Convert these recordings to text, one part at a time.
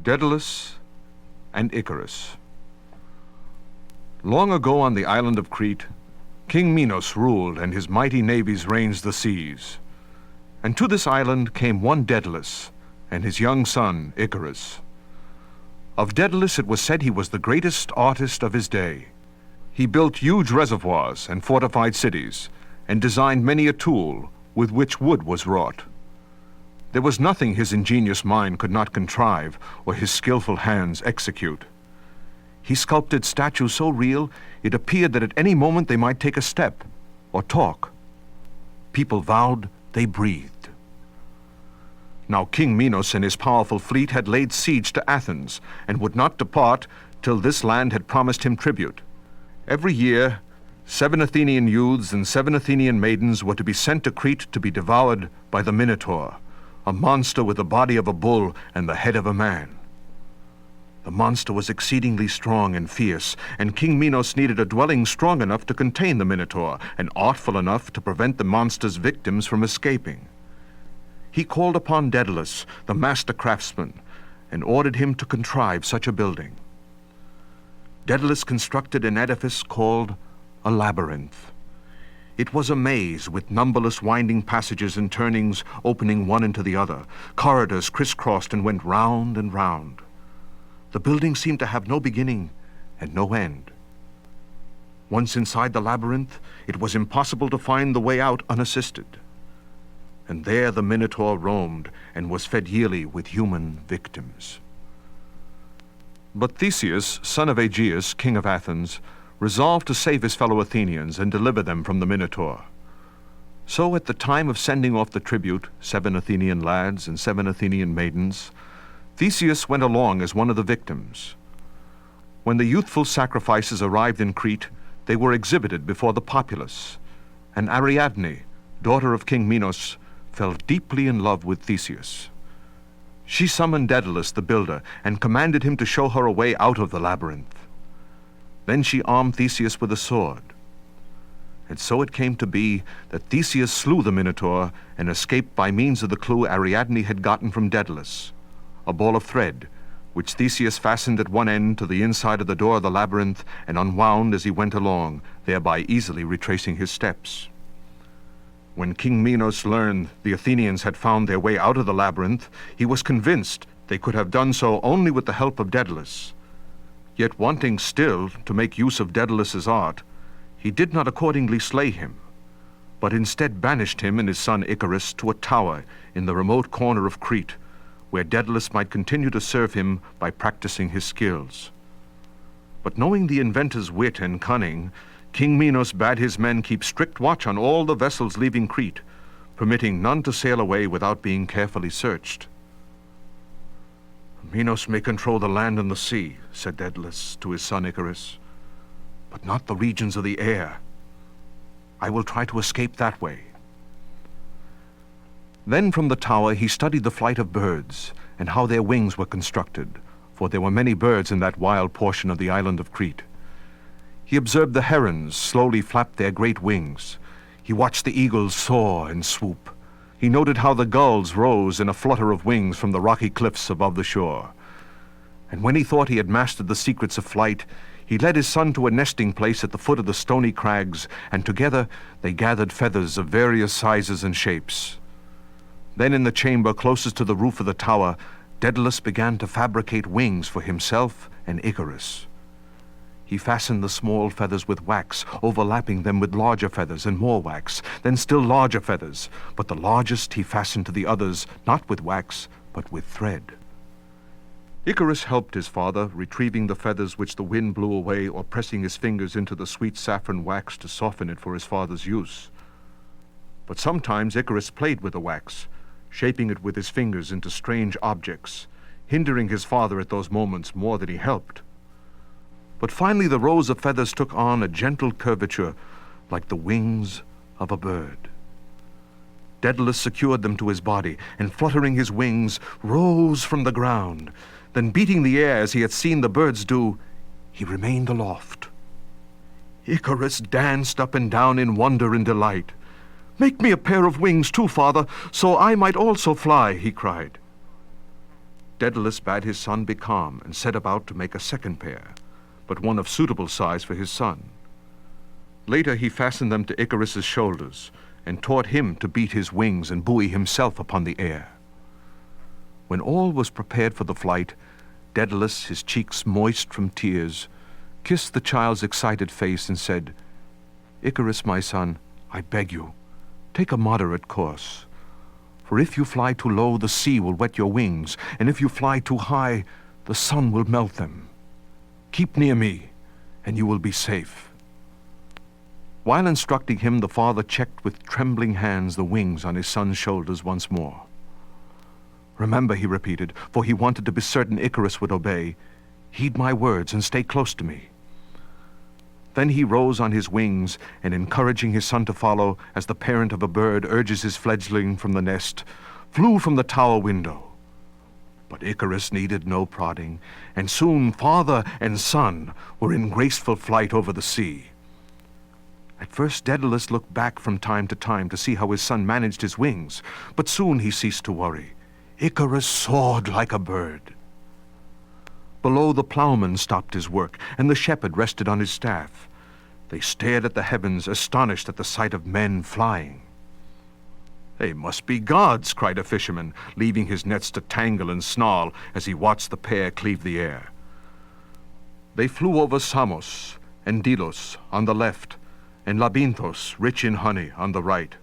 Daedalus and Icarus. Long ago on the island of Crete, King Minos ruled and his mighty navies ranged the seas. And to this island came one Daedalus and his young son Icarus. Of Daedalus it was said he was the greatest artist of his day. He built huge reservoirs and fortified cities, and designed many a tool with which wood was wrought. There was nothing his ingenious mind could not contrive or his skillful hands execute. He sculpted statues so real it appeared that at any moment they might take a step or talk. People vowed they breathed. Now King Minos and his powerful fleet had laid siege to Athens and would not depart till this land had promised him tribute. Every year, 7 Athenian youths and 7 Athenian maidens were to be sent to Crete to be devoured by the Minotaur, a monster with the body of a bull and the head of a man. The monster was exceedingly strong and fierce, and King Minos needed a dwelling strong enough to contain the Minotaur and artful enough to prevent the monster's victims from escaping. He called upon Daedalus, the master craftsman, and ordered him to contrive such a building. Daedalus constructed an edifice called a labyrinth. It was a maze with numberless winding passages and turnings opening one into the other. Corridors crisscrossed and went round and round. The building seemed to have no beginning and no end. Once inside the labyrinth, it was impossible to find the way out unassisted. And there the Minotaur roamed and was fed yearly with human victims. But Theseus, son of Aegeus, king of Athens, resolved to save his fellow Athenians and deliver them from the Minotaur. So at the time of sending off the tribute, 7 Athenian lads and 7 Athenian maidens, Theseus went along as one of the victims. When the youthful sacrifices arrived in Crete, they were exhibited before the populace, and Ariadne, daughter of King Minos, fell deeply in love with Theseus. She summoned Daedalus the builder and commanded him to show her a way out of the labyrinth. Then she armed Theseus with a sword. And so it came to be that Theseus slew the Minotaur and escaped by means of the clue Ariadne had gotten from Daedalus, a ball of thread, which Theseus fastened at one end to the inside of the door of the labyrinth and unwound as he went along, thereby easily retracing his steps. When King Minos learned the Athenians had found their way out of the labyrinth, he was convinced they could have done so only with the help of Daedalus. Yet wanting still to make use of Daedalus's art, he did not accordingly slay him, but instead banished him and his son Icarus to a tower in the remote corner of Crete, where Daedalus might continue to serve him by practicing his skills. But knowing the inventor's wit and cunning, King Minos bade his men keep strict watch on all the vessels leaving Crete, permitting none to sail away without being carefully searched. "Minos may control the land and the sea," said Daedalus to his son Icarus, "but not the regions of the air. I will try to escape that way." Then from the tower he studied the flight of birds and how their wings were constructed, for there were many birds in that wild portion of the island of Crete. He observed the herons slowly flap their great wings. He watched the eagles soar and swoop. He noted how the gulls rose in a flutter of wings from the rocky cliffs above the shore. And when he thought he had mastered the secrets of flight, he led his son to a nesting place at the foot of the stony crags, and together they gathered feathers of various sizes and shapes. Then in the chamber closest to the roof of the tower, Daedalus began to fabricate wings for himself and Icarus. He fastened the small feathers with wax, overlapping them with larger feathers and more wax, then still larger feathers, but the largest he fastened to the others, not with wax, but with thread. Icarus helped his father, retrieving the feathers which the wind blew away or pressing his fingers into the sweet saffron wax to soften it for his father's use. But sometimes Icarus played with the wax, shaping it with his fingers into strange objects, hindering his father at those moments more than he helped. But finally the rows of feathers took on a gentle curvature like the wings of a bird. Daedalus secured them to his body, and fluttering his wings, rose from the ground. Then beating the air as he had seen the birds do, he remained aloft. Icarus danced up and down in wonder and delight. "Make me a pair of wings too, father, so I might also fly," he cried. Daedalus bade his son be calm and set about to make a second pair, but one of suitable size for his son. Later he fastened them to Icarus's shoulders and taught him to beat his wings and buoy himself upon the air. When all was prepared for the flight, Daedalus, his cheeks moist from tears, kissed the child's excited face and said, "Icarus, my son, I beg you, take a moderate course. For if you fly too low, the sea will wet your wings, and if you fly too high, the sun will melt them. Keep near me, and you will be safe." While instructing him, the father checked with trembling hands the wings on his son's shoulders once more. "Remember," he repeated, for he wanted to be certain Icarus would obey, "heed my words and stay close to me." Then he rose on his wings, and encouraging his son to follow, as the parent of a bird urges his fledgling from the nest, flew from the tower window. But Icarus needed no prodding, and soon father and son were in graceful flight over the sea. At first Daedalus looked back from time to see how his son managed his wings, but soon he ceased to worry. Icarus soared like a bird. Below, the plowman stopped his work, and the shepherd rested on his staff. They stared at the heavens, astonished at the sight of men flying. "They must be gods," cried a fisherman, leaving his nets to tangle and snarl as he watched the pair cleave the air. They flew over Samos and Delos on the left, and Labyrinth, rich in honey, on the right.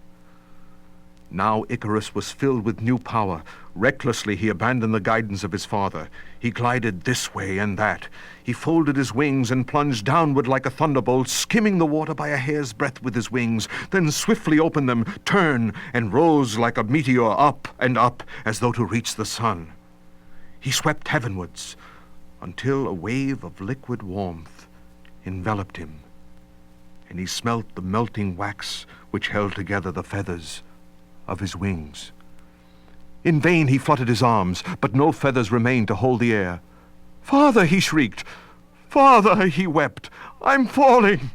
Now Icarus was filled with new power. Recklessly he abandoned the guidance of his father. He glided this way and that. He folded his wings and plunged downward like a thunderbolt, skimming the water by a hair's breadth with his wings, then swiftly opened them, turned, and rose like a meteor up and up, as though to reach the sun. He swept heavenwards, until a wave of liquid warmth enveloped him, and he smelt the melting wax which held together the feathers of his wings. In vain he fluttered his arms, but no feathers remained to hold the air. "Father!" he shrieked. "Father!" he wept. "I'm falling!"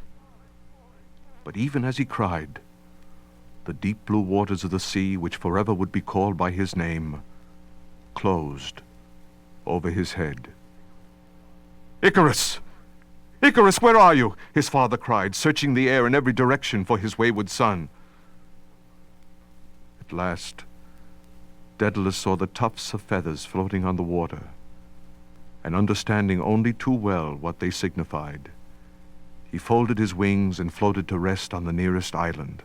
But even as he cried, the deep blue waters of the sea, which forever would be called by his name, closed over his head. "Icarus! Icarus, where are you?" his father cried, searching the air in every direction for his wayward son. At last, Daedalus saw the tufts of feathers floating on the water, and understanding only too well what they signified, he folded his wings and floated to rest on the nearest island.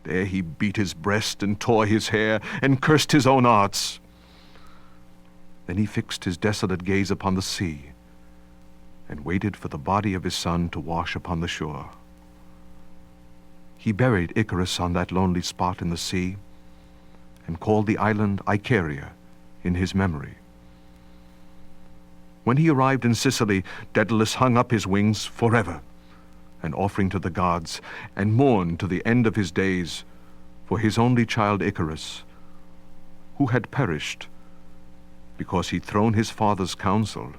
There he beat his breast and tore his hair and cursed his own arts. Then he fixed his desolate gaze upon the sea and waited for the body of his son to wash upon the shore. He buried Icarus on that lonely spot in the sea and called the island Icaria in his memory. When he arrived in Sicily, Daedalus hung up his wings forever, an offering to the gods, and mourned to the end of his days for his only child Icarus, who had perished because he'd thrown his father's counsel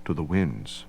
to the winds.